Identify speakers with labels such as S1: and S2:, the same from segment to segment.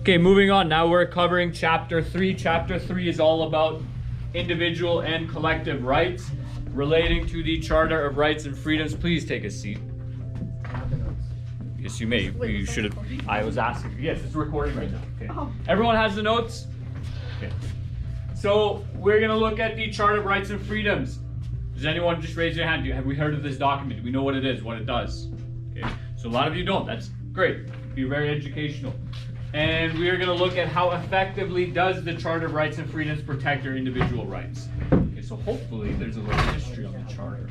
S1: Okay, moving on. Now we're covering Chapter 3. Chapter 3 is all about individual and collective rights relating to the Charter of Rights and Freedoms. Please take a seat. Yes, you may. You should have. I was asking. Yes, it's recording right now. Okay. Everyone has the notes? Okay. So we're going to look at the Charter of Rights and Freedoms. Does anyone just raise their hand? Have we heard of this document? Do we know what it is, what it does? Okay. So a lot of you don't. That's great. Be very educational. And we are going to look at how effectively does the Charter of Rights and Freedoms protect your individual rights. Okay, so hopefully there's a little history on the Charter.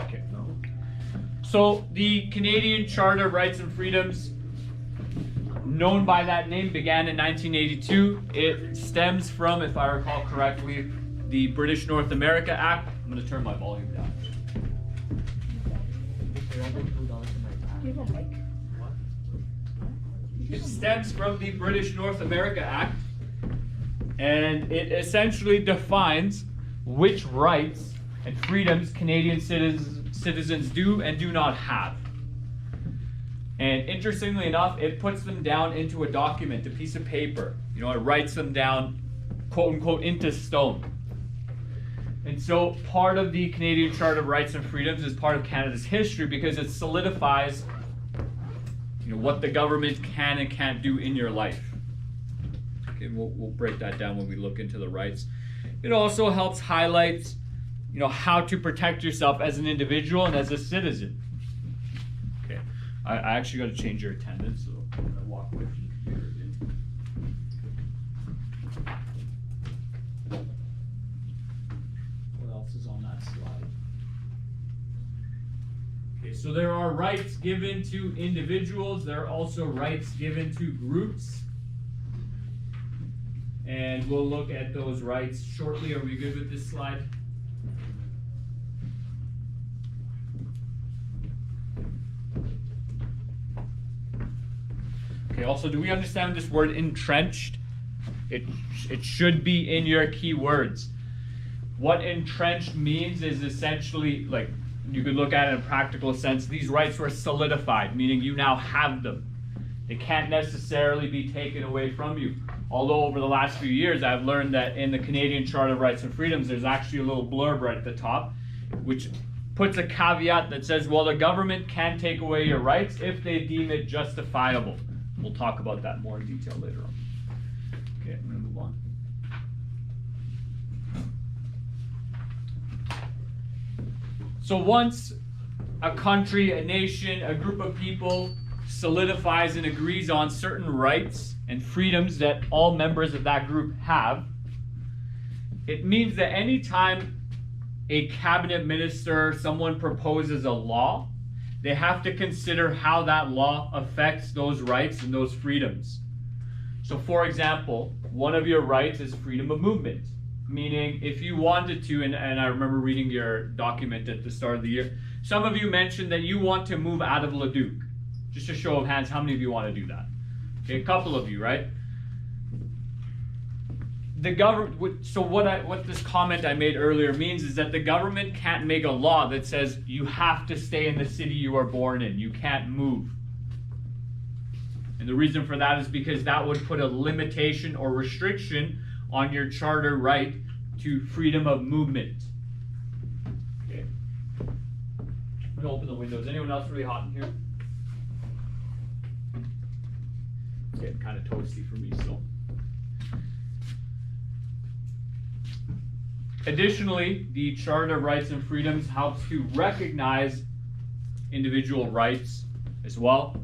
S1: Okay. So the Canadian Charter of Rights and Freedoms, known by that name, began in 1982. It stems from, if I recall correctly, the British North America Act. I'm going to turn my volume down. It stems from the British North America Act, and it essentially defines which rights and freedoms Canadian citizens do and do not have. And interestingly enough, it puts them down into a document, a piece of paper. You know, it writes them down, quote unquote, into stone. And so part of the Canadian Charter of Rights and Freedoms is part of Canada's history because it solidifies, you know, what the government can and can't do in your life. Okay, we'll break that down when we look into the rights. It also helps highlight, you know, how to protect yourself as an individual and as a citizen. Okay, I actually got to change your attendance, so I'm going to walk away from the computer again. Is on that slide. Okay, so there are rights given to individuals. There are also rights given to groups. And we'll look at those rights shortly. Are we good with this slide? Okay, also, do we understand this word entrenched? It should be in your keywords. What entrenched means is essentially, like, you could look at it in a practical sense, these rights were solidified, meaning you now have them. They can't necessarily be taken away from you. Although over the last few years, I've learned that in the Canadian Charter of Rights and Freedoms, there's actually a little blurb right at the top, which puts a caveat that says, well, the government can take away your rights if they deem it justifiable. We'll talk about that more in detail later on. Okay, I'm going to move on. So once a country, a nation, a group of people solidifies and agrees on certain rights and freedoms that all members of that group have, it means that anytime a cabinet minister, someone proposes a law, they have to consider how that law affects those rights and those freedoms. So for example, one of your rights is freedom of movement. Meaning, if you wanted to, and I remember reading your document at the start of the year, some of you mentioned that you want to move out of Leduc. Just a show of hands, how many of you want to do that? Okay, a couple of you, right? The government. So what this comment I made earlier means is that the government can't make a law that says you have to stay in the city you are born in. You can't move. And the reason for that is because that would put a limitation or restriction on your charter right to freedom of movement. Okay. I'm going to open the windows. Anyone else really hot in here? It's getting kind of toasty for me, so. Additionally, the Charter of Rights and Freedoms helps to recognize individual rights as well.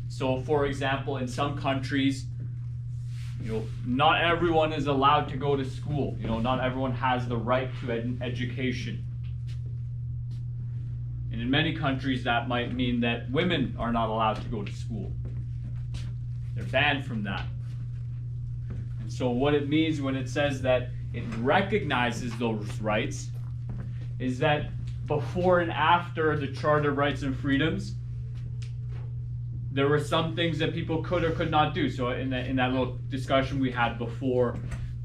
S1: So, for example, in some countries, you know, not everyone is allowed to go to school. You know, not everyone has the right to education. And in many countries, that might mean that women are not allowed to go to school. They're banned from that. And so what it means when it says that it recognizes those rights is that before and after the Charter of Rights and Freedoms, there were some things that people could or could not do. So in that little discussion we had before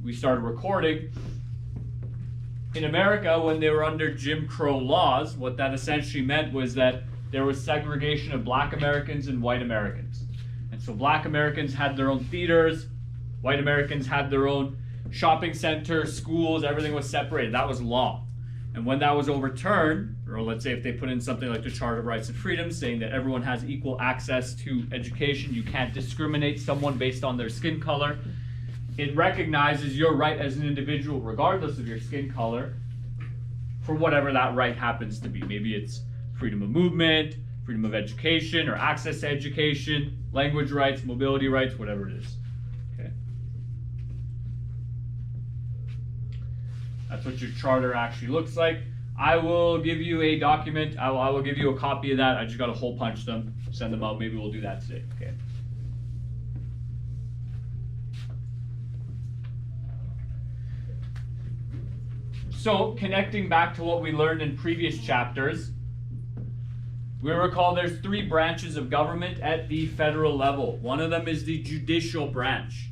S1: we started recording, in America, when they were under Jim Crow laws, what that essentially meant was that there was segregation of black Americans and white Americans. And so black Americans had their own theaters, white Americans had their own shopping centers, schools, everything was separated. That was law. And when that was overturned, or let's say if they put in something like the Charter of Rights and Freedoms saying that everyone has equal access to education, you can't discriminate someone based on their skin color, it recognizes your right as an individual, regardless of your skin color, for whatever that right happens to be. Maybe it's freedom of movement, freedom of education, or access to education, language rights, mobility rights, whatever it is. Okay. That's what your charter actually looks like. I will give you a document. I will give you a copy of that. I just got to hole punch them, send them out. Maybe we'll do that today. Okay. So, connecting back to what we learned in previous chapters, we recall there's 3 branches of government at the federal level. One of them is the judicial branch.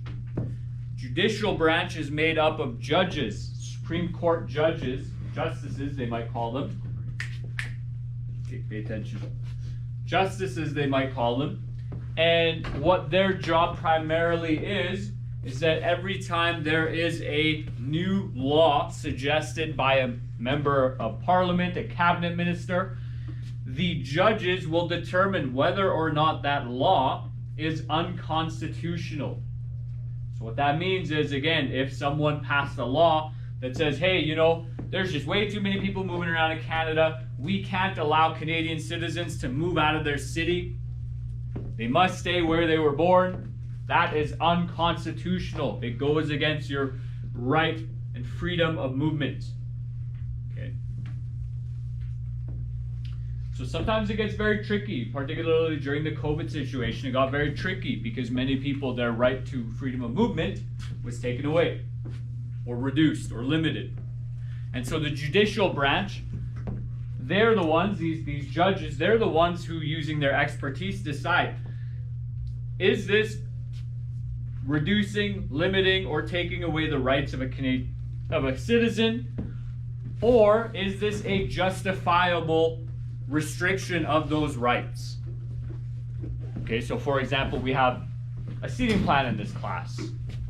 S1: Judicial branch is made up of judges, Supreme Court judges, justices they might call them. Okay, pay attention. Justices they might call them. And what their job primarily is that every time there is a new law suggested by a member of parliament, a cabinet minister, the judges will determine whether or not that law is unconstitutional. So what that means is, again, if someone passed a law that says, hey, you know, there's just way too many people moving around in Canada, we can't allow Canadian citizens to move out of their city, they must stay where they were born, that is unconstitutional. It goes against your right and freedom of movement. Okay. So sometimes it gets very tricky, particularly during the COVID situation. It got very tricky because many people, their right to freedom of movement was taken away or reduced or limited. And so the judicial branch, they're the ones, these judges, they're the ones who, using their expertise, decide, is this reducing, limiting, or taking away the rights of a citizen, or is this a justifiable restriction of those rights? Okay, so for example, we have a seating plan in this class.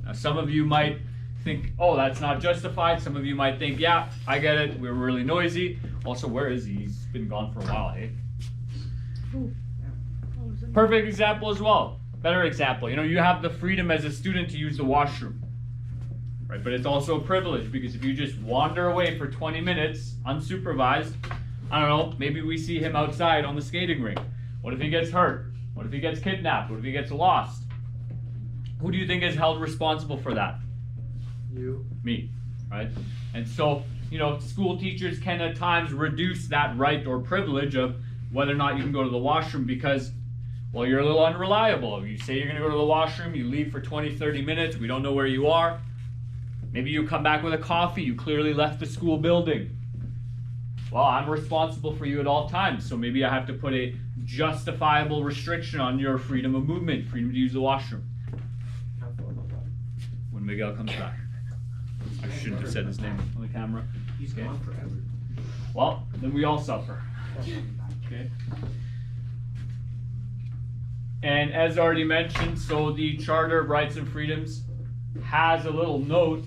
S1: Now, some of you might think, oh, that's not justified. Some of you might think, yeah, I get it, we're really noisy. Also, where is he? He's been gone for a while, hey? Perfect example as well. Better example, you know, you have the freedom as a student to use the washroom, right? But it's also a privilege because if you just wander away for 20 minutes unsupervised, I don't know, maybe we see him outside on the skating rink. What if he gets hurt? What if he gets kidnapped? What if he gets lost? Who do you think is held responsible for that?
S2: You.
S1: Me, right? And so, you know, school teachers can at times reduce that right or privilege of whether or not you can go to the washroom because, well, you're a little unreliable. You say you're going to go to the washroom, you leave for 20, 30 minutes, we don't know where you are. Maybe you come back with a coffee, you clearly left the school building. Well, I'm responsible for you at all times, so maybe I have to put a justifiable restriction on your freedom of movement, freedom to use the washroom. When Miguel comes back. I shouldn't have said his name on the camera.
S2: He's gone forever.
S1: Well, then we all suffer. Okay. And as already mentioned, so the Charter of Rights and Freedoms has a little note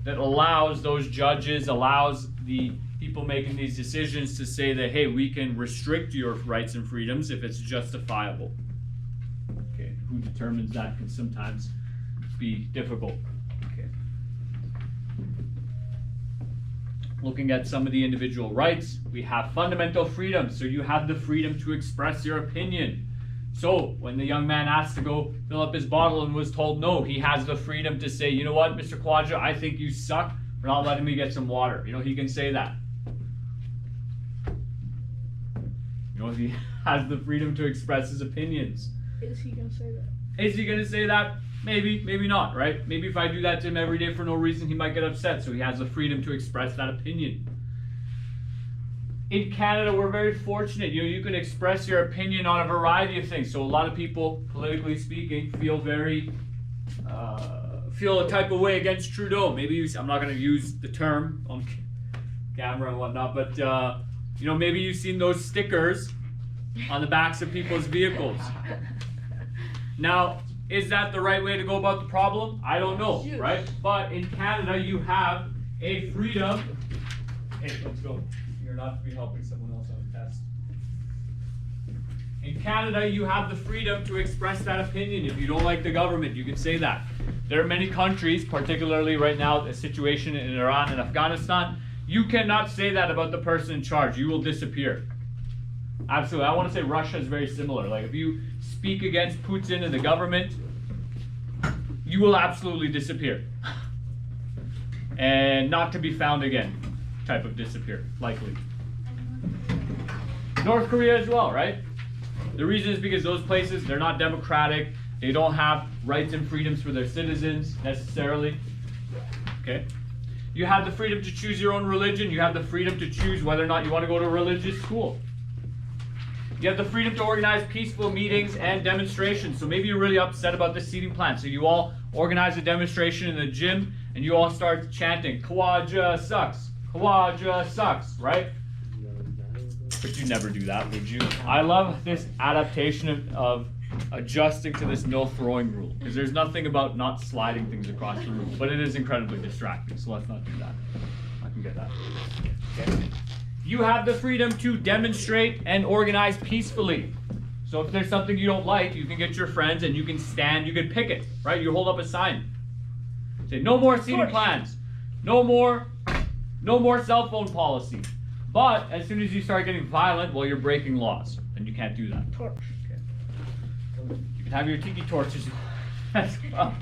S1: that allows those judges, allows the people making these decisions to say that, hey, we can restrict your rights and freedoms if it's justifiable. Okay, who determines that can sometimes be difficult. Okay. Looking at some of the individual rights, we have fundamental freedoms. So you have the freedom to express your opinion. So when the young man asked to go fill up his bottle and was told no, he has the freedom to say, you know what, Mr. Quadra, I think you suck for not letting me get some water. You know, he can say that. You know, he has the freedom to express his opinions.
S3: Is he going to say that?
S1: Is he going to say that? Maybe, maybe not, right? Maybe if I do that to him every day for no reason, he might get upset. So he has the freedom to express that opinion. In Canada, we're very fortunate. You know, you can express your opinion on a variety of things. So a lot of people, politically speaking, feel very, feel a type of way against Trudeau. Maybe I'm not going to use the term camera and whatnot, but you know, maybe you've seen those stickers on the backs of people's vehicles. Now, is that the right way to go about the problem? I don't know, right? But in Canada, you have a freedom. Hey, let's go. You're not to be helping someone else on the test. In Canada, you have the freedom to express that opinion. If you don't like the government, you can say that. There are many countries, particularly right now, the situation in Iran and Afghanistan, you cannot say that about the person in charge. You will disappear. Absolutely. I want to say Russia is very similar. Like if you speak against Putin and the government, you will absolutely disappear. And not to be found again type of disappear, likely. North Korea as well, right? The reason is because those places, they're not democratic. They don't have rights and freedoms for their citizens necessarily. Okay? You have the freedom to choose your own religion. You have the freedom to choose whether or not you want to go to a religious school. You have the freedom to organize peaceful meetings and demonstrations. So maybe you're really upset about the seating plan. So you all organize a demonstration in the gym and you all start chanting, Khawaja sucks, Khawaja sucks, right? But you never do that, would you? I love this adaptation of adjusting to this no throwing rule, because there's nothing about not sliding things across the room, but it is incredibly distracting, so let's not do that. I can get that. Okay. You have the freedom to demonstrate and organize peacefully. So if there's something you don't like, you can get your friends and you can stand, you can picket, right? You hold up a sign. Say, no more seating plans. No more cell phone policy. But as soon as you start getting violent, well, you're breaking laws, and you can't do that.
S3: Torch.
S1: Okay. You can have your tiki torches as well.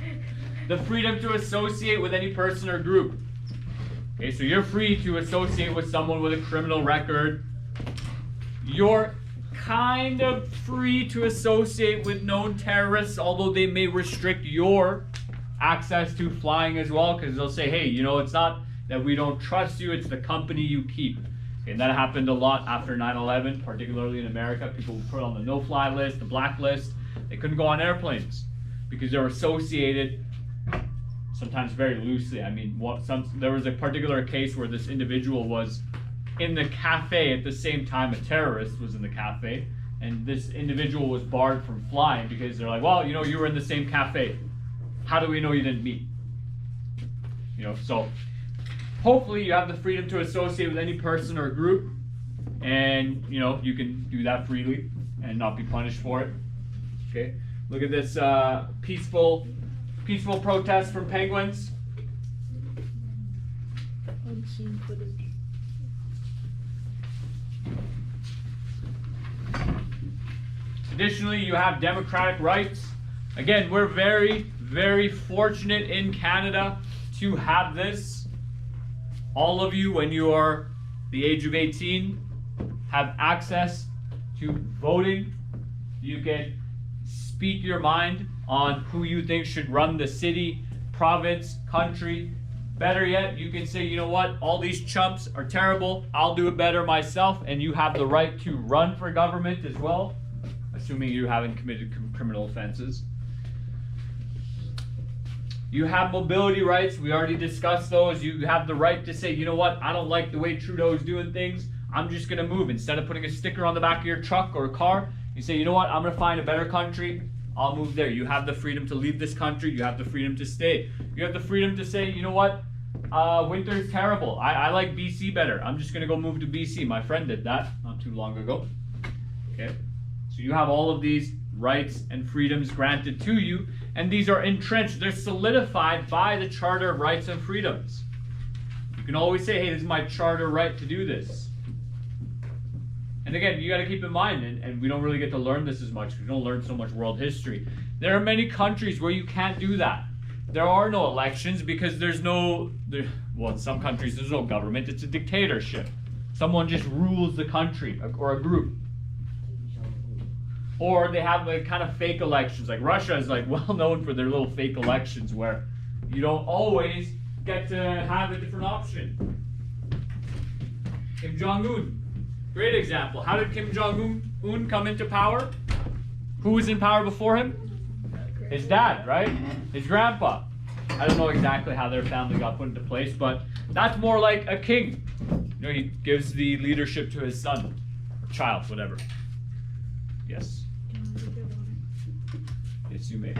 S1: The freedom to associate with any person or group. Okay, so you're free to associate with someone with a criminal record. You're kind of free to associate with known terrorists, although they may restrict your access to flying as well, because they'll say, hey, you know, it's not that we don't trust you, it's the company you keep. Okay, and that happened a lot after 9/11, particularly in America. People were put on the no-fly list, the blacklist. They couldn't go on airplanes because they were associated, sometimes very loosely. I mean, there was a particular case where this individual was in the cafe at the same time a terrorist was in the cafe, and this individual was barred from flying because they're like, well, you know, you were in the same cafe. How do we know you didn't meet? You know, so hopefully you have the freedom to associate with any person or group, and you know, you can do that freely and not be punished for it. Okay, look at this peaceful protest from penguins.
S3: Unseen footage.
S1: Additionally, you have democratic rights. Again, we're very, very fortunate in Canada to have this. All of you, when you are the age of 18, have access to voting. You can speak your mind on who you think should run the city, province, country. Better yet, you can say, you know what, all these chumps are terrible, I'll do it better myself, and you have the right to run for government as well, assuming you haven't committed criminal offenses. You have mobility rights, we already discussed those. You have the right to say, you know what, I don't like the way Trudeau's doing things, I'm just gonna move. Instead of putting a sticker on the back of your truck or car, you say, you know what, I'm gonna find a better country, I'll move there. You have the freedom to leave this country, you have the freedom to stay. You have the freedom to say, you know what, winter's terrible, I like BC better, I'm just gonna go move to BC. My friend did that not too long ago. Okay, so you have all of these rights and freedoms granted to you, and these are entrenched, they're solidified by the Charter of Rights and Freedoms. You can always say, hey, this is my charter right to do this. And again, you got to keep in mind, and we don't really get to learn this as much, we don't learn so much world history. There are many countries where you can't do that. There are no elections because well, in some countries there's no government, it's a dictatorship. Someone just rules the country or a group. Or they have like kind of fake elections. Like Russia is like well known for their little fake elections where you don't always get to have a different option. Kim Jong-un, great example. How did Kim Jong-un come into power? Who was in power before him? His dad, right? His grandpa. I don't know exactly how their family got put into place, but that's more like a king. You You know, he gives the leadership to his son or child, whatever. Yes. Yes, you may.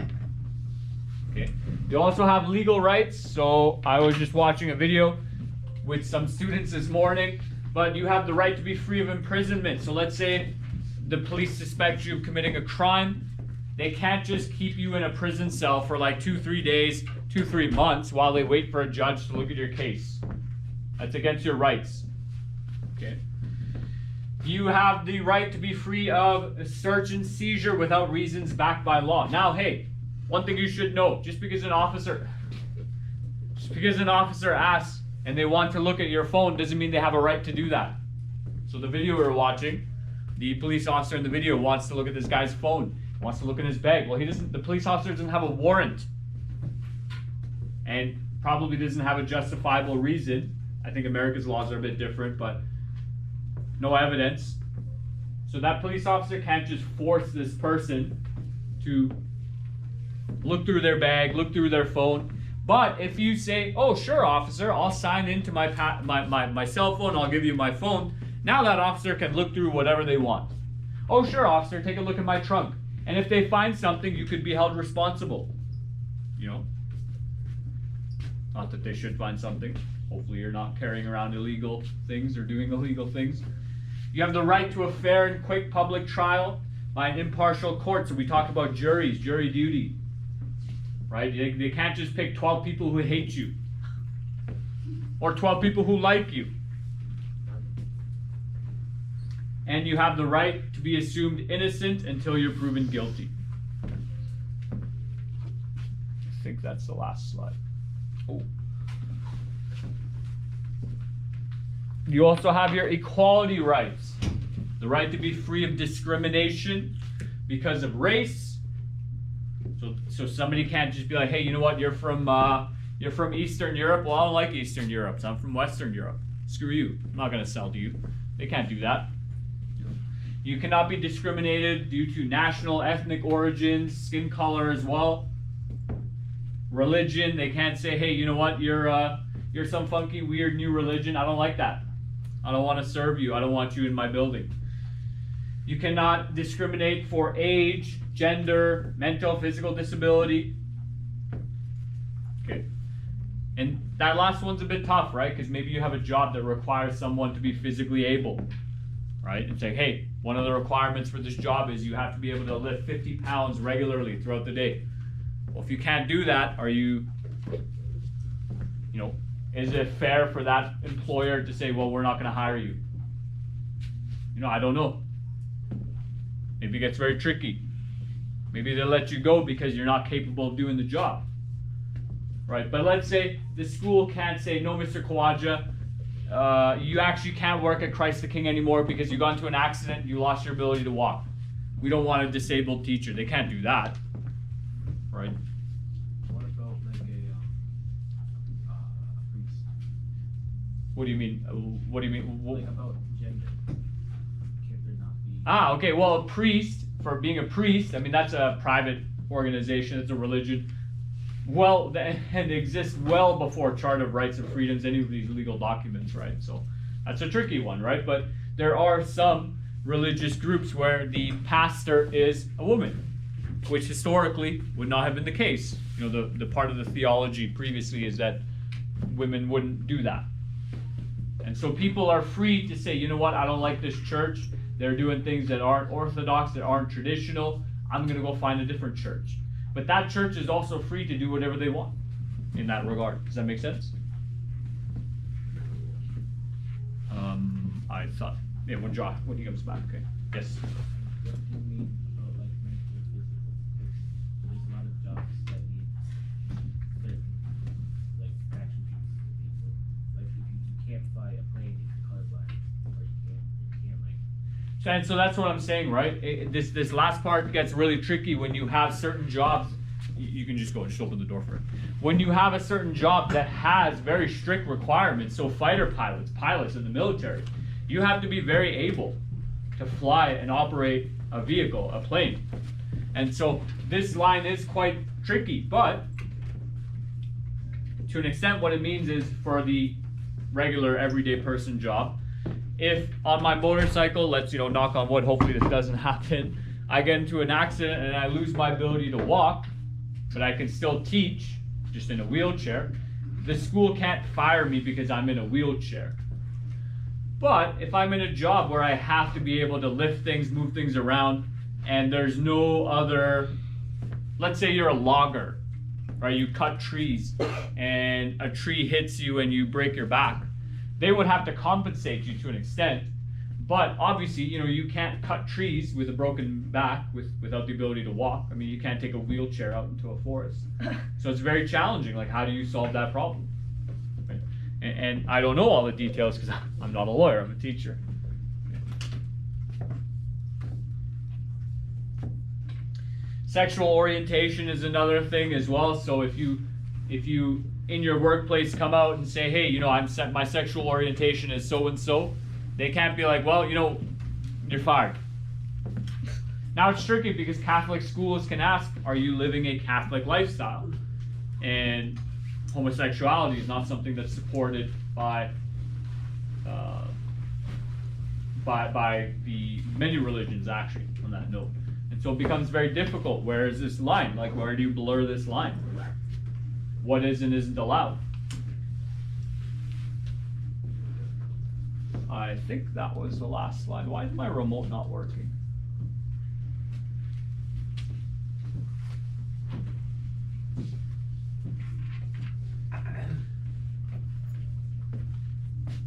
S1: Okay. You also have legal rights. So I was just watching a video with some students this morning, but you have the right to be free of imprisonment. So let's say the police suspect you of committing a crime. They can't just keep you in a prison cell for like 2-3 days, 2-3 months while they wait for a judge to look at your case. That's against your rights. Okay. You have the right to be free of search and seizure without reasons backed by law. Now, hey, one thing you should know, just because an officer asks and they want to look at your phone doesn't mean they have a right to do that. So the video we were watching, the police officer in the video wants to look at this guy's phone, wants to look in his bag. Well, the police officer doesn't have a warrant and probably doesn't have a justifiable reason. I think America's laws are a bit different, but no evidence. So that police officer can't just force this person to look through their bag, look through their phone. But if you say, oh, sure, officer, I'll sign into my cell phone, I'll give you my phone. Now that officer can look through whatever they want. Oh, sure, officer, take a look at my trunk. And if they find something, you could be held responsible. You know? Not that they should find something. Hopefully you're not carrying around illegal things or doing illegal things. You have the right to a fair and quick public trial by an impartial court. So we talked about juries, jury duty. Right? They can't just pick 12 people who hate you. Or 12 people who like you. And you have the right to be assumed innocent until you're proven guilty. I think that's the last slide. Oh. You also have your equality rights. The right to be free of discrimination because of race. So somebody can't just be like, hey, you know what, you're from Eastern Europe. Well, I don't like Eastern Europe, so I'm from Western Europe. Screw you. I'm not going to sell to you. They can't do that. You cannot be discriminated due to national, ethnic origins, skin color as well. Religion, they can't say, hey, you know what, you're some funky, weird new religion. I don't like that. I don't want to serve you. I don't want you in my building. You cannot discriminate for age, gender, mental, physical disability. Okay. And that last one's a bit tough, right? Because maybe you have a job that requires someone to be physically able, right? And say, hey, one of the requirements for this job is you have to be able to lift 50 pounds regularly throughout the day. Well, if you can't do that, are you know, is it fair for that employer to say, well, we're not going to hire you? You know, I don't know. Maybe it gets very tricky. Maybe they'll let you go because you're not capable of doing the job. Right? But let's say the school can't say, no, Mr. Kawaja, you actually can't work at Christ the King anymore because you got into an accident and you lost your ability to walk. We don't want a disabled teacher. They can't do that. Right?
S2: What about like a priest?
S1: What do you mean? What do you mean?
S2: Like about gender. Can there not be?
S1: Ah, okay. Well, a priest, for being a priest, I mean, that's a private organization. It's a religion. Well, and exists well before Charter of Rights and Freedoms, any of these legal documents, right? So that's a tricky one, right? But there are some religious groups where the pastor is a woman, which historically would not have been the case. You know, the part of the theology previously is that women wouldn't do that. And so people are free to say, you know what, I don't like this church. They're doing things that aren't orthodox, that aren't traditional. I'm going to go find a different church. But that church is also free to do whatever they want in that regard. Does that make sense? I thought, yeah, when he comes back, okay. Yes?
S2: What do you mean about like mental or physical? There's a lot of jobs that need certain like attributes of people. Like if you can't fly a plane if you're colorblind, or you can't like.
S1: And so that's what I'm saying, right? This last part gets really tricky when you have certain jobs. You can just open the door for it. When you have a certain job that has very strict requirements, so fighter pilots in the military, you have to be very able to fly and operate a vehicle, a plane. And so this line is quite tricky, but to an extent what it means is for the regular everyday person job, if on my motorcycle, let's, knock on wood, hopefully this doesn't happen, I get into an accident and I lose my ability to walk, but I can still teach, just in a wheelchair, the school can't fire me because I'm in a wheelchair. But if I'm in a job where I have to be able to lift things, move things around, and there's no other, let's say you're a logger, right? You cut trees and a tree hits you and you break your back. They would have to compensate you to an extent, but obviously, you can't cut trees with a broken back without the ability to walk. I mean, you can't take a wheelchair out into a forest. So it's very challenging. Like, how do you solve that problem? Right? And I don't know all the details because I'm not a lawyer, I'm a teacher. Sexual orientation is another thing as well. So if you in your workplace come out and say, hey, my sexual orientation is so and so, they can't be like, well, you're fired. Now it's tricky because Catholic schools can ask, are you living a Catholic lifestyle? And homosexuality is not something that's supported by the many religions, actually, on that note. And so it becomes very difficult. Where is this line? Like, where do you blur this line? What is and isn't allowed? I think that was the last slide. Why is my remote not working?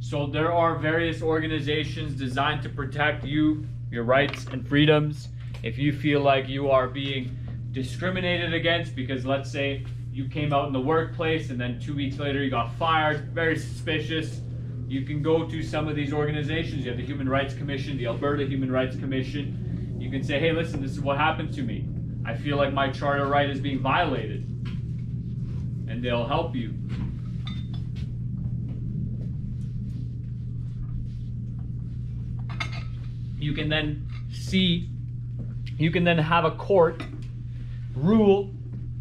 S1: So there are various organizations designed to protect you, your rights and freedoms. If you feel like you are being discriminated against because, let's say, you came out in the workplace and then 2 weeks later you got fired, very suspicious, you can go to some of these organizations. You have the Human Rights Commission, the Alberta Human Rights Commission. You can say, hey, listen, this is what happened to me. I feel like my charter right is being violated. And they'll help you. You can then have a court rule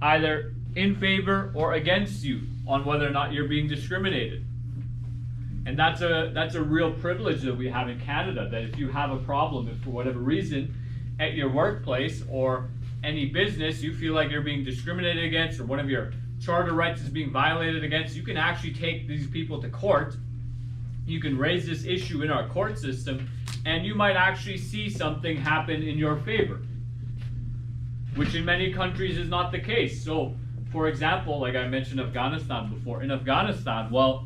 S1: either in favor or against you on whether or not you're being discriminated. And that's a real privilege that we have in Canada, that if you have a problem, if for whatever reason at your workplace or any business you feel like you're being discriminated against or one of your charter rights is being violated against, you can actually take these people to court. You can raise this issue in our court system, and you might actually see something happen in your favor, which in many countries is not the case. So, for example, like I mentioned Afghanistan before, in Afghanistan, well,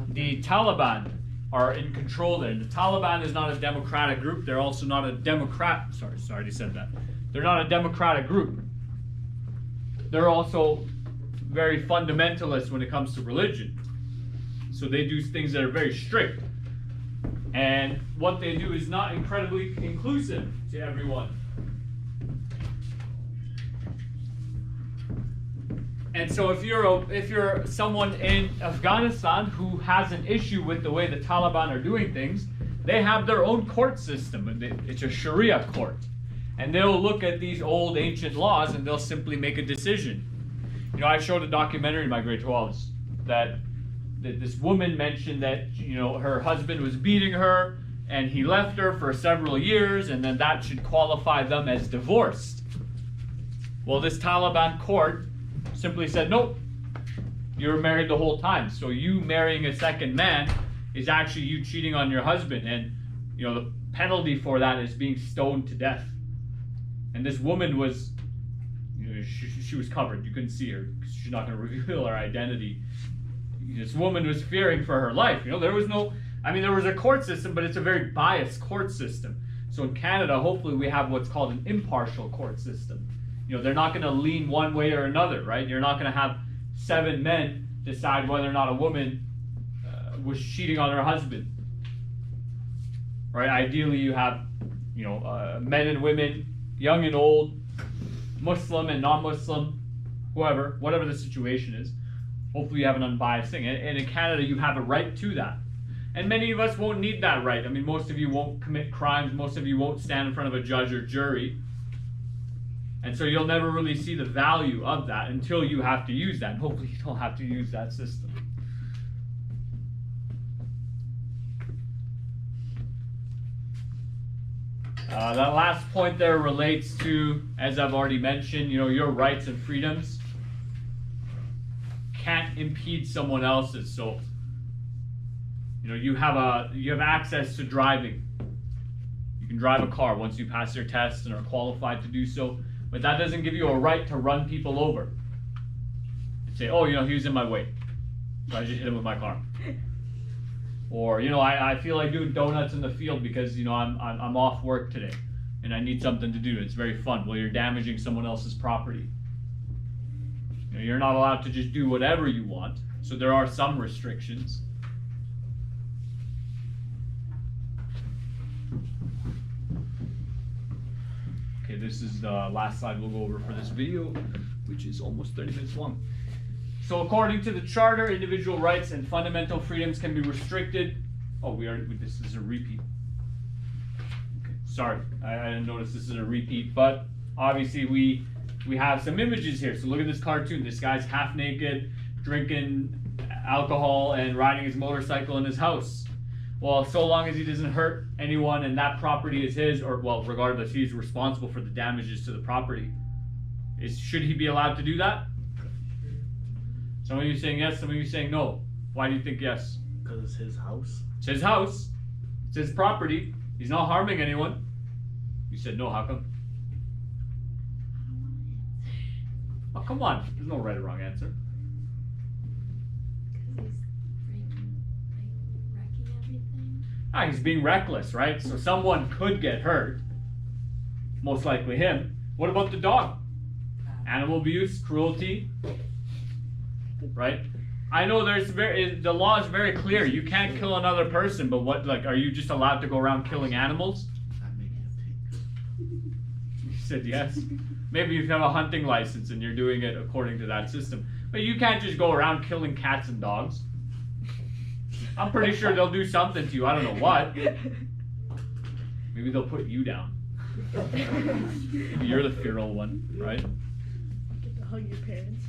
S1: the Taliban are in control there. The Taliban is not a democratic group. They're also not a democrat. Sorry, I already said that. They're not a democratic group. They're also very fundamentalist when it comes to religion. So they do things that are very strict. And what they do is not incredibly inclusive to everyone. And so if you're someone in Afghanistan who has an issue with the way the Taliban are doing things, they have their own court system. It's a Sharia court. And they'll look at these old ancient laws and they'll simply make a decision. I showed a documentary in my grade 12s that this woman mentioned that her husband was beating her and he left her for several years, and then that should qualify them as divorced. Well, this Taliban court simply said, nope, you were married the whole time. So you marrying a second man is actually you cheating on your husband, and the penalty for that is being stoned to death. And this woman was, she was covered. You couldn't see her because she's not going to reveal her identity. This woman was fearing for her life. There was a court system, but it's a very biased court system. So in Canada, hopefully we have what's called an impartial court system. They're not going to lean one way or another, right? You're not going to have 7 men decide whether or not a woman was cheating on her husband, right? Ideally, you have, men and women, young and old, Muslim and non-Muslim, whatever the situation is. Hopefully you have an unbiased thing. And in Canada, you have a right to that. And many of us won't need that right. I mean, most of you won't commit crimes. Most of you won't stand in front of a judge or jury. And so you'll never really see the value of that until you have to use that. And hopefully you don't have to use that system. That last point there relates to, as I've already mentioned, your rights and freedoms can't impede someone else's. So, you have access to driving. You can drive a car once you pass your test and are qualified to do so, but that doesn't give you a right to run people over and say, oh, he was in my way, so I just hit him with my car. Or, I feel like doing donuts in the field because, I'm off work today and I need something to do. It's very fun. Well, you're damaging someone else's property. You're not allowed to just do whatever you want. So there are some restrictions. Okay, this is the last slide we'll go over for this video, which is almost 30 minutes long. So according to the Charter, individual rights and fundamental freedoms can be restricted. Oh, this is a repeat. Okay, sorry, I didn't notice this is a repeat, but obviously we have some images here. So look at this cartoon. This guy's half naked, drinking alcohol and riding his motorcycle in his house. Well, so long as he doesn't hurt anyone and that property is his, or well, regardless, he's responsible for the damages to the property. Should he be allowed to do that? Some of you saying yes, some of you saying no. Why do you think yes?
S4: Because it's his house.
S1: It's his house. It's his property. He's not harming anyone. You said no, how come? Oh, come on. There's no right or wrong answer. He's being reckless, right? So someone could get hurt. Most likely him. What about the dog? Animal abuse, cruelty, right? I know the law is very clear. You can't kill another person, but are you just allowed to go around killing animals? You said yes. Maybe you have a hunting license and you're doing it according to that system. But you can't just go around killing cats and dogs. I'm pretty sure they'll do something to you. I don't know what. Maybe they'll put you down. Maybe you're the feral one, right?
S3: Get to hug your parents.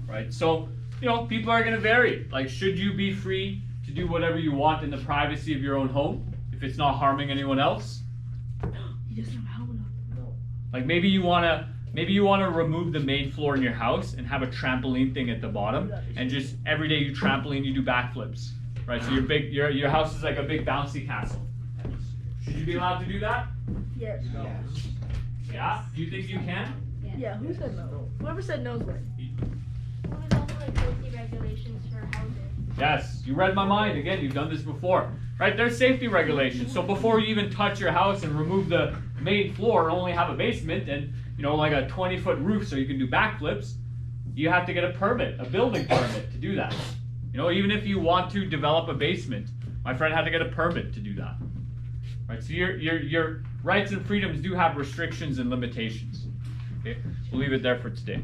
S1: Right? So, people are going to vary. Like, should you be free to do whatever you want in the privacy of your own home if it's not harming anyone else?
S3: He doesn't have a helmet on.
S4: No.
S1: Like, maybe you want to remove the main floor in your house and have a trampoline thing at the bottom, and just every day you trampoline, you do backflips, right? So your house is like a big bouncy castle. Should you be allowed to do that?
S3: Yes.
S4: No.
S1: Yeah? Do you think you can?
S3: Yeah, who said no? Whoever said no is right.
S5: What was also like safety regulations for houses?
S1: Yes, you read my mind. Again, you've done this before, right? There's safety regulations. So before you even touch your house and remove the main floor and only have a basement and like a 20-foot roof so you can do backflips, you have to get a permit, a building permit to do that. Even if you want to develop a basement, my friend had to get a permit to do that. Right? So your rights and freedoms do have restrictions and limitations. Okay, we'll leave it there for today.